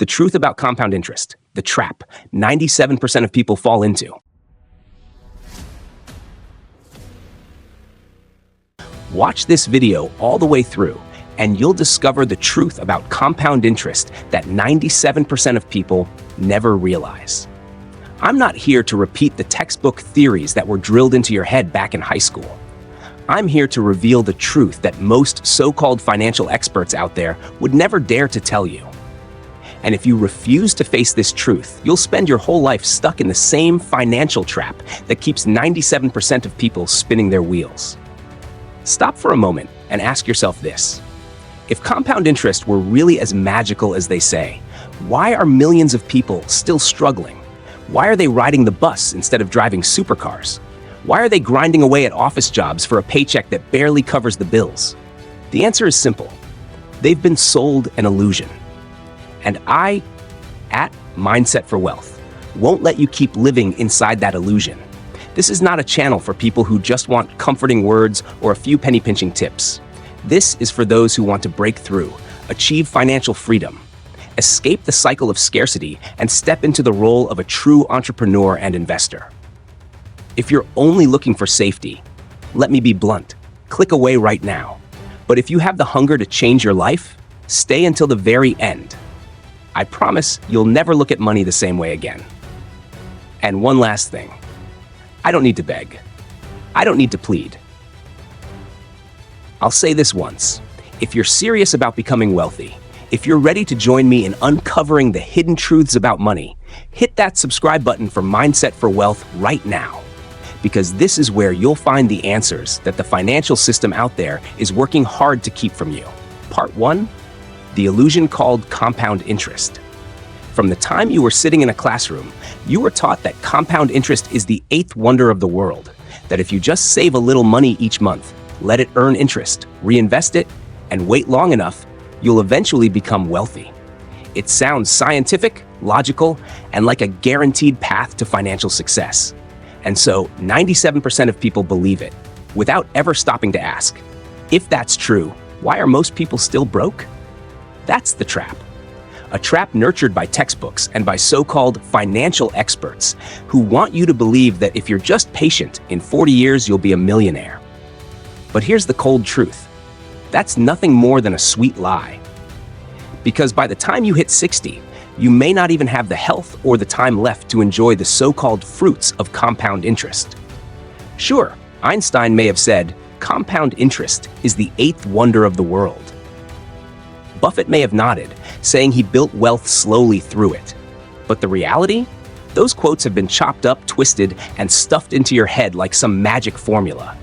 The truth about compound interest, the trap 97% of people fall into. Watch this video all the way through, and you'll discover the truth about compound interest that 97% of people never realize. I'm not here to repeat the textbook theories that were drilled into your head back in high school. I'm here to reveal the truth that most so-called financial experts out there would never dare to tell you. And if you refuse to face this truth, you'll spend your whole life stuck in the same financial trap that keeps 97% of people spinning their wheels. Stop for a moment and ask yourself this. If compound interest were really as magical as they say, why are millions of people still struggling? Why are they riding the bus instead of driving supercars? Why are they grinding away at office jobs for a paycheck that barely covers the bills? The answer is simple. They've been sold an illusion. And I, at Mindset for Wealth, won't let you keep living inside that illusion. This is not a channel for people who just want comforting words or a few penny-pinching tips. This is for those who want to break through, achieve financial freedom, escape the cycle of scarcity, and step into the role of a true entrepreneur and investor. If you're only looking for safety, let me be blunt, click away right now. But if you have the hunger to change your life, stay until the very end. I promise you'll never look at money the same way again. And one last thing. I don't need to beg. I don't need to plead. I'll say this once. If you're serious about becoming wealthy, if you're ready to join me in uncovering the hidden truths about money, hit that subscribe button for Mindset for Wealth right now. Because this is where you'll find the answers that the financial system out there is working hard to keep from you. Part 1. The illusion called compound interest. From the time you were sitting in a classroom, you were taught that compound interest is the eighth wonder of the world, that if you just save a little money each month, let it earn interest, reinvest it, and wait long enough, you'll eventually become wealthy. It sounds scientific, logical, and like a guaranteed path to financial success. And so 97% of people believe it, without ever stopping to ask, if that's true, why are most people still broke? That's the trap. A trap nurtured by textbooks and by so-called financial experts who want you to believe that if you're just patient, in 40 years you'll be a millionaire. But here's the cold truth. That's nothing more than a sweet lie. Because by the time you hit 60, you may not even have the health or the time left to enjoy the so-called fruits of compound interest. Sure, Einstein may have said, compound interest is the eighth wonder of the world. Buffett may have nodded, saying he built wealth slowly through it. But the reality? Those quotes have been chopped up, twisted, and stuffed into your head like some magic formula.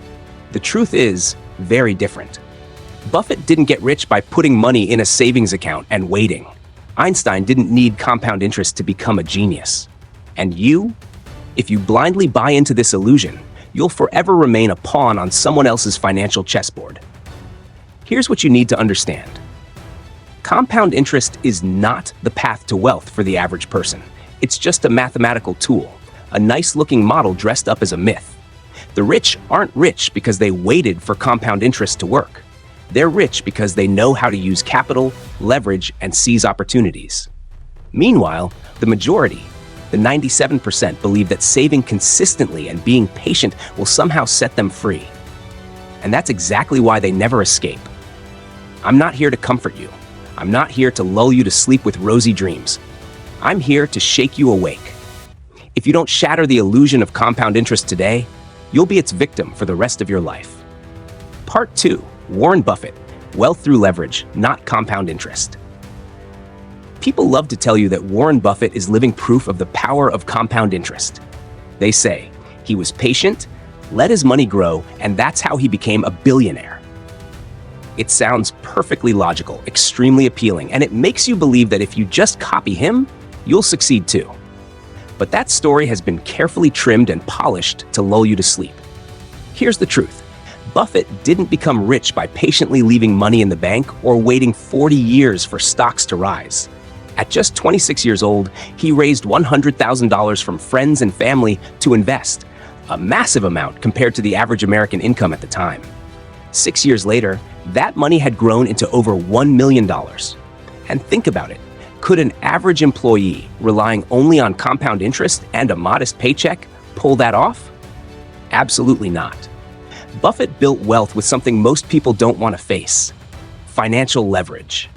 The truth is very different. Buffett didn't get rich by putting money in a savings account and waiting. Einstein didn't need compound interest to become a genius. And you? If you blindly buy into this illusion, you'll forever remain a pawn on someone else's financial chessboard. Here's what you need to understand. Compound interest is not the path to wealth for the average person. It's just a mathematical tool, a nice-looking model dressed up as a myth. The rich aren't rich because they waited for compound interest to work. They're rich because they know how to use capital, leverage, and seize opportunities. Meanwhile, the majority, the 97%, believe that saving consistently and being patient will somehow set them free. And that's exactly why they never escape. I'm not here to comfort you. I'm not here to lull you to sleep with rosy dreams. I'm here to shake you awake. If you don't shatter the illusion of compound interest today, you'll be its victim for the rest of your life. Part 2. Warren Buffett, wealth through leverage, not compound interest. People love to tell you that Warren Buffett is living proof of the power of compound interest. They say he was patient, let his money grow, and that's how he became a billionaire. It sounds perfectly logical, extremely appealing, and it makes you believe that if you just copy him, you'll succeed too. But that story has been carefully trimmed and polished to lull you to sleep. Here's the truth. Buffett didn't become rich by patiently leaving money in the bank or waiting 40 years for stocks to rise. At just 26 years old, he raised $100,000 from friends and family to invest, a massive amount compared to the average American income at the time. 6 years later, that money had grown into over $1 million. And think about it. Could an average employee relying only on compound interest and a modest paycheck pull that off? Absolutely not. Buffett built wealth with something most people don't want to face: financial leverage.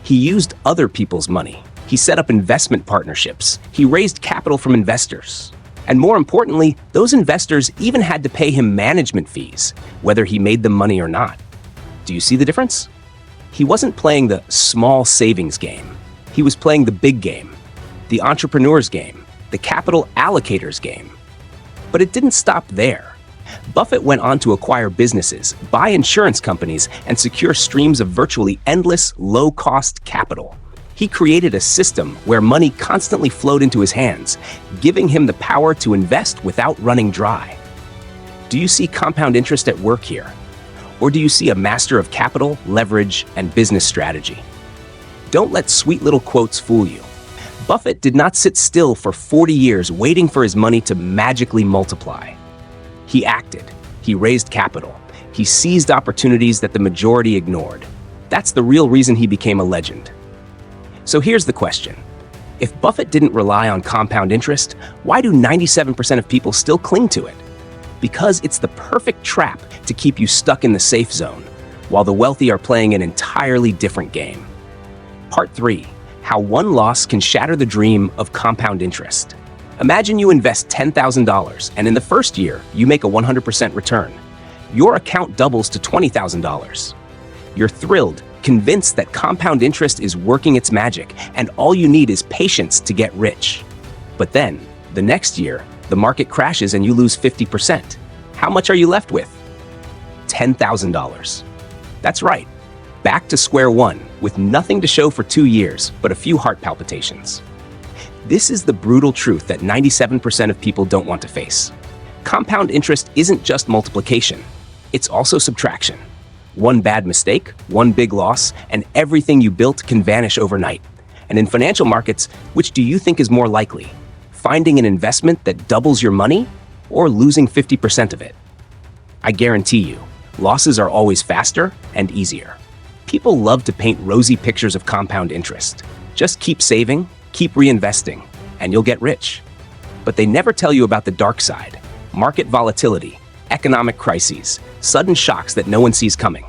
He used other people's money. He set up investment partnerships. He raised capital from investors. And more importantly, those investors even had to pay him management fees, whether he made them money or not. Do you see the difference? He wasn't playing the small savings game. He was playing the big game, the entrepreneur's game, the capital allocator's game. But it didn't stop there. Buffett went on to acquire businesses, buy insurance companies, and secure streams of virtually endless, low-cost capital. He created a system where money constantly flowed into his hands, giving him the power to invest without running dry. Do you see compound interest at work here? Or do you see a master of capital, leverage, and business strategy? Don't let sweet little quotes fool you. Buffett did not sit still for 40 years waiting for his money to magically multiply. He acted. He raised capital. He seized opportunities that the majority ignored. That's the real reason he became a legend. So here's the question. If Buffett didn't rely on compound interest, why do 97% of people still cling to it? Because it's the perfect trap to keep you stuck in the safe zone, while the wealthy are playing an entirely different game. Part 3. How one loss can shatter the dream of compound interest. Imagine you invest $10,000 and in the first year, you make a 100% return. Your account doubles to $20,000. You're thrilled, convinced that compound interest is working its magic, and all you need is patience to get rich. But then, the next year, the market crashes and you lose 50%. How much are you left with? $10,000. That's right. Back to square one, with nothing to show for 2 years, but a few heart palpitations. This is the brutal truth that 97% of people don't want to face. Compound interest isn't just multiplication, it's also subtraction. One bad mistake, one big loss, and everything you built can vanish overnight. And in financial markets, which do you think is more likely? Finding an investment that doubles your money, or losing 50% of it? I guarantee you, losses are always faster and easier. People love to paint rosy pictures of compound interest. Just keep saving, keep reinvesting, and you'll get rich. But they never tell you about the dark side: market volatility, economic crises, sudden shocks that no one sees coming.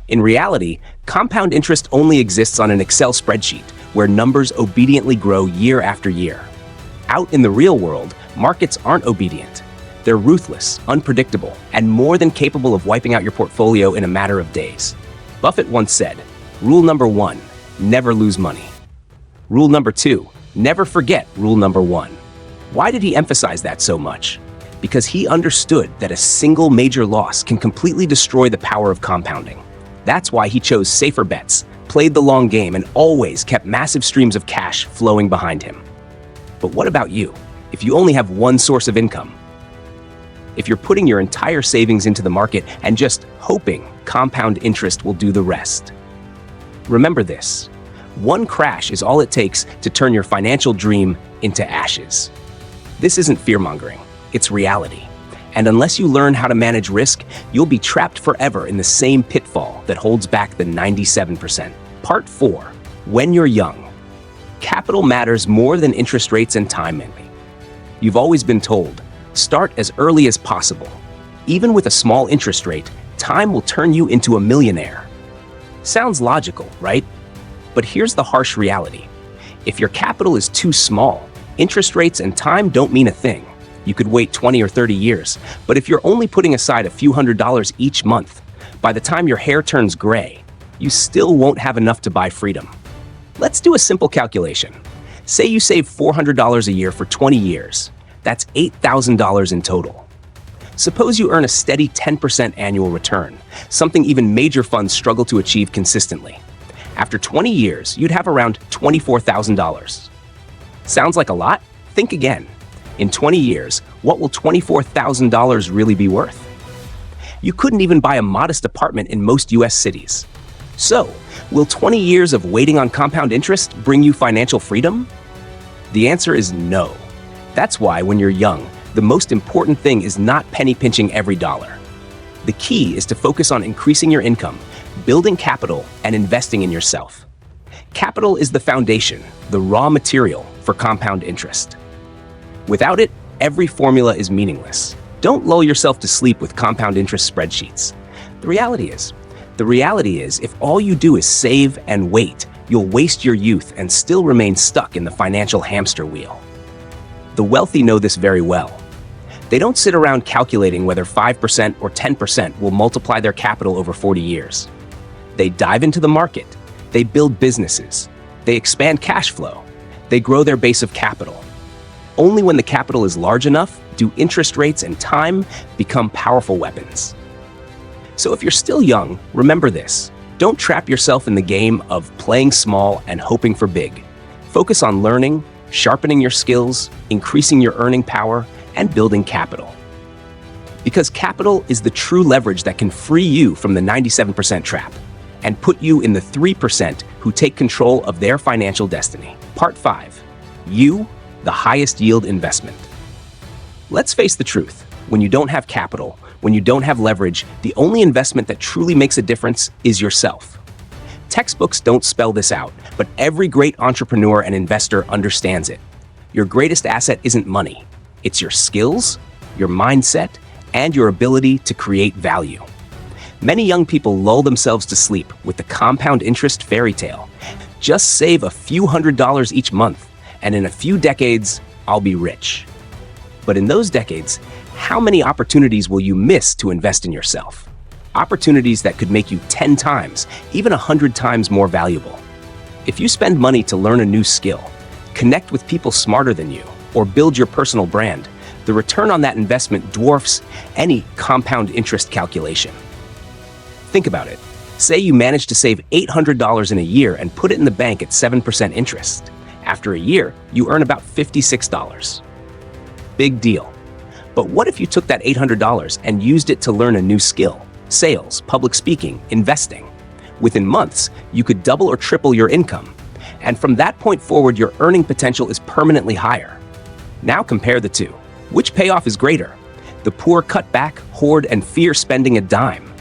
In reality, compound interest only exists on an Excel spreadsheet where numbers obediently grow year after year. Out in the real world, markets aren't obedient. They're ruthless, unpredictable, and more than capable of wiping out your portfolio in a matter of days. Buffett once said, "Rule number 1, never lose money. Rule number 2, never forget rule number 1." Why did he emphasize that so much? Because he understood that a single major loss can completely destroy the power of compounding. That's why he chose safer bets, played the long game, and always kept massive streams of cash flowing behind him. But what about you, if you only have one source of income? If you're putting your entire savings into the market and just hoping compound interest will do the rest? Remember this: one crash is all it takes to turn your financial dream into ashes. This isn't fear-mongering, it's reality. And unless you learn how to manage risk, you'll be trapped forever in the same pitfall that holds back the 97%. Part 4. When you're young. Capital matters more than interest rates and time. You've always been told, start as early as possible. Even with a small interest rate, time will turn you into a millionaire. Sounds logical, right? But here's the harsh reality. If your capital is too small, interest rates and time don't mean a thing. You could wait 20 or 30 years, but if you're only putting aside a few $100s each month, by the time your hair turns gray, you still won't have enough to buy freedom. Let's do a simple calculation. Say you save $400 a year for 20 years. That's $8,000 in total. Suppose you earn a steady 10% annual return, something even major funds struggle to achieve consistently. After 20 years, you'd have around $24,000. Sounds like a lot? Think again. In 20 years, what will $24,000 really be worth? You couldn't even buy a modest apartment in most US cities. So, will 20 years of waiting on compound interest bring you financial freedom? The answer is no. That's why when you're young, the most important thing is not penny pinching every dollar. The key is to focus on increasing your income, building capital, and investing in yourself. Capital is the foundation, the raw material for compound interest. Without it, every formula is meaningless. Don't lull yourself to sleep with compound interest spreadsheets. The reality is, if all you do is save and wait, you'll waste your youth and still remain stuck in the financial hamster wheel. The wealthy know this very well. They don't sit around calculating whether 5% or 10% will multiply their capital over 40 years. They dive into the market. They build businesses. They expand cash flow. They grow their base of capital. Only when the capital is large enough do interest rates and time become powerful weapons. So if you're still young, remember this. Don't trap yourself in the game of playing small and hoping for big. Focus on learning, sharpening your skills, increasing your earning power, and building capital. Because capital is the true leverage that can free you from the 97% trap and put you in the 3% who take control of their financial destiny. Part 5. You, the highest yield investment. Let's face the truth. When you don't have capital, when you don't have leverage, the only investment that truly makes a difference is yourself. Textbooks don't spell this out, but every great entrepreneur and investor understands it. Your greatest asset isn't money. It's your skills, your mindset, and your ability to create value. Many young people lull themselves to sleep with the compound interest fairy tale. Just save a few $100s each month, and in a few decades, I'll be rich. But in those decades, how many opportunities will you miss to invest in yourself? Opportunities that could make you 10 times, even 100 times more valuable. If you spend money to learn a new skill, connect with people smarter than you, or build your personal brand, the return on that investment dwarfs any compound interest calculation. Think about it. Say you manage to save $800 in a year and put it in the bank at 7% interest. After a year, you earn about $56. Big deal. But what if you took that $800 and used it to learn a new skill? Sales, public speaking, investing. Within months, you could double or triple your income. And from that point forward, your earning potential is permanently higher. Now compare the two. Which payoff is greater? The poor cut back, hoard, and fear spending a dime.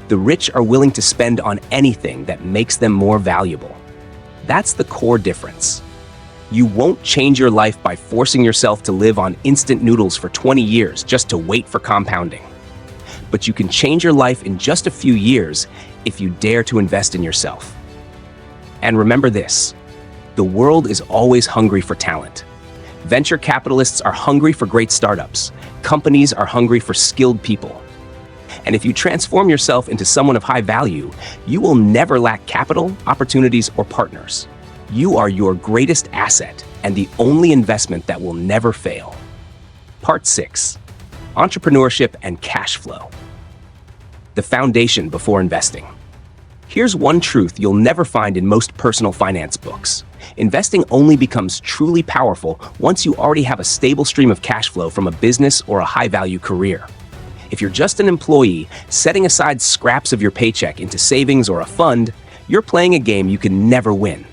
The rich are willing to spend on anything that makes them more valuable. That's the core difference. You won't change your life by forcing yourself to live on instant noodles for 20 years just to wait for compounding. But you can change your life in just a few years if you dare to invest in yourself. And remember this, the world is always hungry for talent. Venture capitalists are hungry for great startups. Companies are hungry for skilled people. And if you transform yourself into someone of high value, you will never lack capital, opportunities, or partners. You are your greatest asset and the only investment that will never fail. Part 6. Entrepreneurship and cash flow. The foundation before investing. Here's one truth you'll never find in most personal finance books. Investing only becomes truly powerful once you already have a stable stream of cash flow from a business or a high-value career. If you're just an employee, setting aside scraps of your paycheck into savings or a fund, you're playing a game you can never win.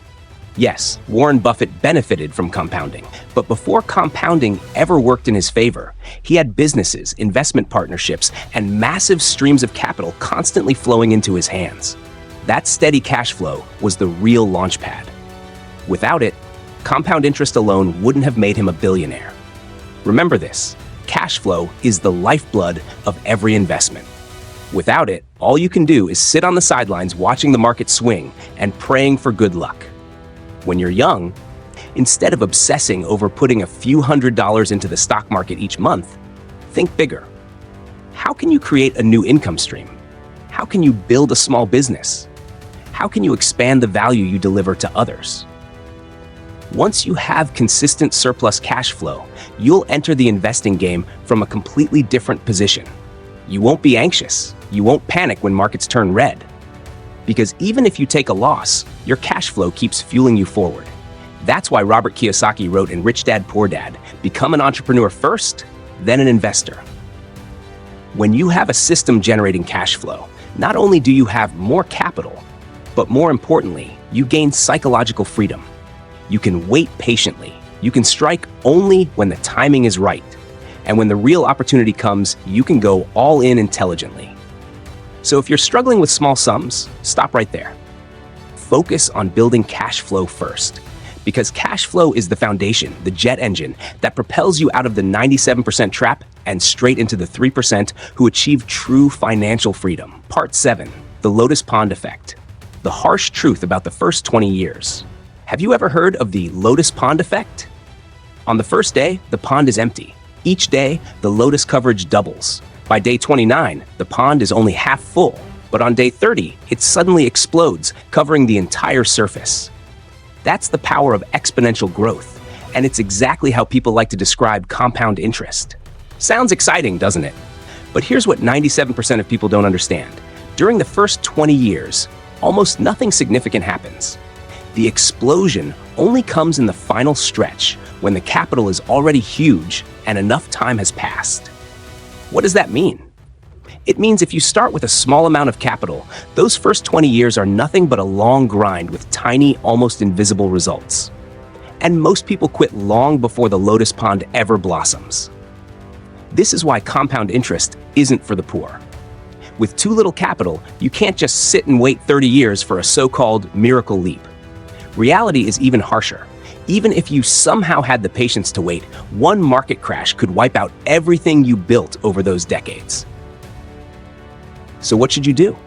Yes, Warren Buffett benefited from compounding, but before compounding ever worked in his favor, he had businesses, investment partnerships, and massive streams of capital constantly flowing into his hands. That steady cash flow was the real launchpad. Without it, compound interest alone wouldn't have made him a billionaire. Remember this, cash flow is the lifeblood of every investment. Without it, all you can do is sit on the sidelines watching the market swing and praying for good luck. When you're young, instead of obsessing over putting a few $100s into the stock market each month, think bigger. How can you create a new income stream? How can you build a small business? How can you expand the value you deliver to others? Once you have consistent surplus cash flow, you'll enter the investing game from a completely different position. You won't be anxious. You won't panic when markets turn red. Because even if you take a loss, your cash flow keeps fueling you forward. That's why Robert Kiyosaki wrote in Rich Dad, Poor Dad, become an entrepreneur first, then an investor. When you have a system generating cash flow, not only do you have more capital, but more importantly, you gain psychological freedom. You can wait patiently. You can strike only when the timing is right. And when the real opportunity comes, you can go all in intelligently. So if you're struggling with small sums, stop right there. focus on building cash flow first. Because cash flow is the foundation, the jet engine, that propels you out of the 97% trap and straight into the 3% who achieve true financial freedom. Part 7. The Lotus Pond Effect. The harsh truth about the first 20 years. Have you ever heard of the Lotus Pond Effect? On the first day, the pond is empty. Each day, the lotus coverage doubles. By day 29, the pond is only half full. But on day 30, it suddenly explodes, covering the entire surface. That's the power of exponential growth, and it's exactly how people like to describe compound interest. Sounds exciting, doesn't it? But here's what 97% of people don't understand. During the first 20 years, almost nothing significant happens. The explosion only comes in the final stretch, when the capital is already huge and enough time has passed. What does that mean? It means if you start with a small amount of capital, those first 20 years are nothing but a long grind with tiny, almost invisible results. And most people quit long before the lotus pond ever blossoms. This is why compound interest isn't for the poor. With too little capital, you can't just sit and wait 30 years for a so-called miracle leap. Reality is even harsher. Even if you somehow had the patience to wait, one market crash could wipe out everything you built over those decades. So what should you do?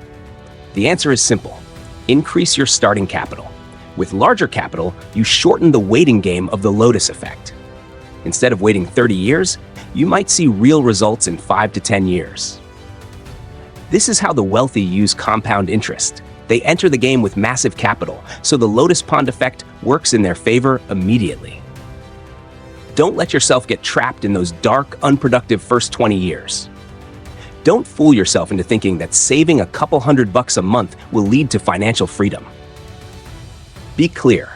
The answer is simple. Increase your starting capital. With larger capital, you shorten the waiting game of the lotus effect. Instead of waiting 30 years, you might see real results in 5 to 10 years. This is how the wealthy use compound interest. They enter the game with massive capital, so the lotus pond effect works in their favor immediately. Don't let yourself get trapped in those dark, unproductive first 20 years. Don't fool yourself into thinking that saving a couple $100 a month will lead to financial freedom. Be clear.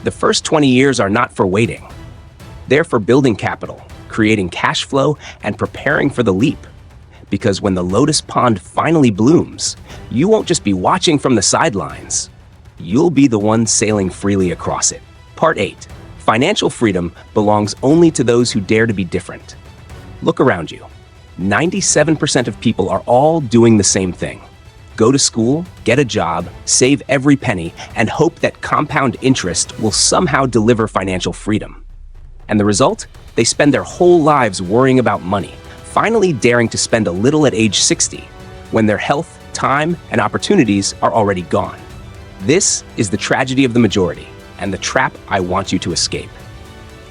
The first 20 years are not for waiting. They're for building capital, creating cash flow, and preparing for the leap. Because when the lotus pond finally blooms, you won't just be watching from the sidelines. You'll be the one sailing freely across it. Part 8. Financial freedom belongs only to those who dare to be different. Look around you. 97% of people are all doing the same thing. Go to school, get a job, save every penny, and hope that compound interest will somehow deliver financial freedom. And the result? They spend their whole lives worrying about money, finally daring to spend a little at age 60, when their health, time, and opportunities are already gone. This is the tragedy of the majority, and the trap I want you to escape.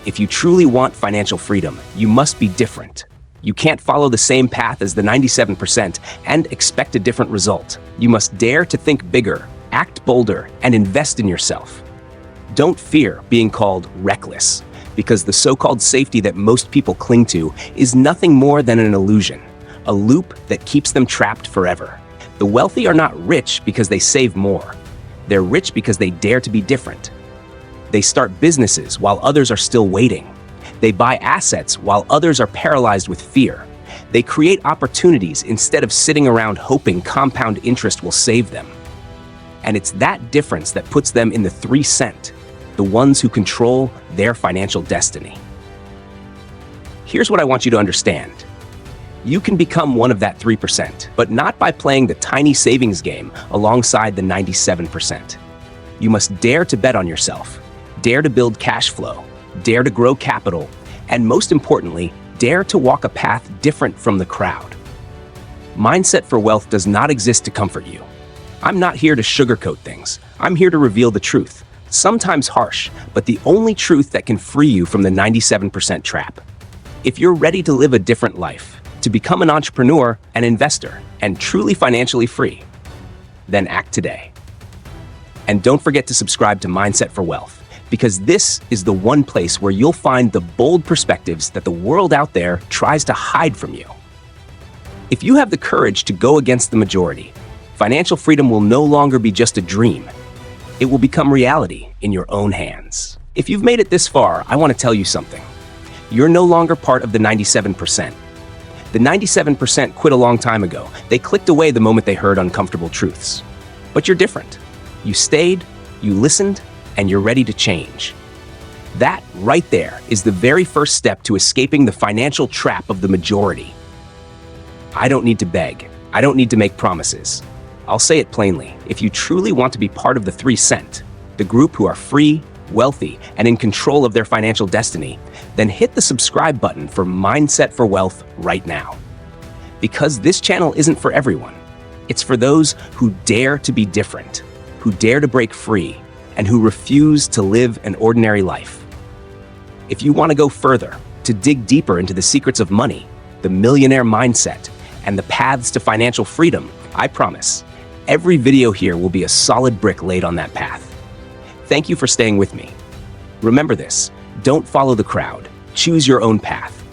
If you truly want financial freedom, you must be different. You can't follow the same path as the 97% and expect a different result. You must dare to think bigger, act bolder, and invest in yourself. Don't fear being called reckless, because the so-called safety that most people cling to is nothing more than an illusion, a loop that keeps them trapped forever. The wealthy are not rich because they save more. They're rich because they dare to be different. They start businesses while others are still waiting. They buy assets while others are paralyzed with fear. They create opportunities instead of sitting around hoping compound interest will save them. And it's that difference that puts them in the 3%, the ones who control their financial destiny. Here's what I want you to understand. You can become one of that 3%, but not by playing the tiny savings game alongside the 97%. You must dare to bet on yourself, dare to build cash flow, dare to grow capital, and most importantly, dare to walk a path different from the crowd. Mindset for Wealth does not exist to comfort you. I'm not here to sugarcoat things. I'm here to reveal the truth, sometimes harsh, but the only truth that can free you from the 97% trap. If you're ready to live a different life, to become an entrepreneur, an investor, and truly financially free, then act today. And don't forget to subscribe to Mindset for Wealth, because this is the one place where you'll find the bold perspectives that the world out there tries to hide from you. If you have the courage to go against the majority, financial freedom will no longer be just a dream. It will become reality in your own hands. If you've made it this far, I want to tell you something. You're no longer part of the 97%. The 97% quit a long time ago. They clicked away the moment they heard uncomfortable truths. But you're different. You stayed, you listened, and you're ready to change. That right there is the very first step to escaping the financial trap of the majority. I don't need to beg. I don't need to make promises. I'll say it plainly. If you truly want to be part of the 3%, the group who are free, wealthy, and in control of their financial destiny, then hit the subscribe button for Mindset for Wealth right now. Because this channel isn't for everyone. It's for those who dare to be different, who dare to break free, and who refuse to live an ordinary life. If you want to go further, to dig deeper into the secrets of money, the millionaire mindset, and the paths to financial freedom, I promise, every video here will be a solid brick laid on that path. Thank you for staying with me. Remember this, don't follow the crowd, choose your own path.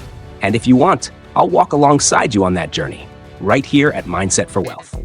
And if you want, I'll walk alongside you on that journey, right here at Mindset for Wealth.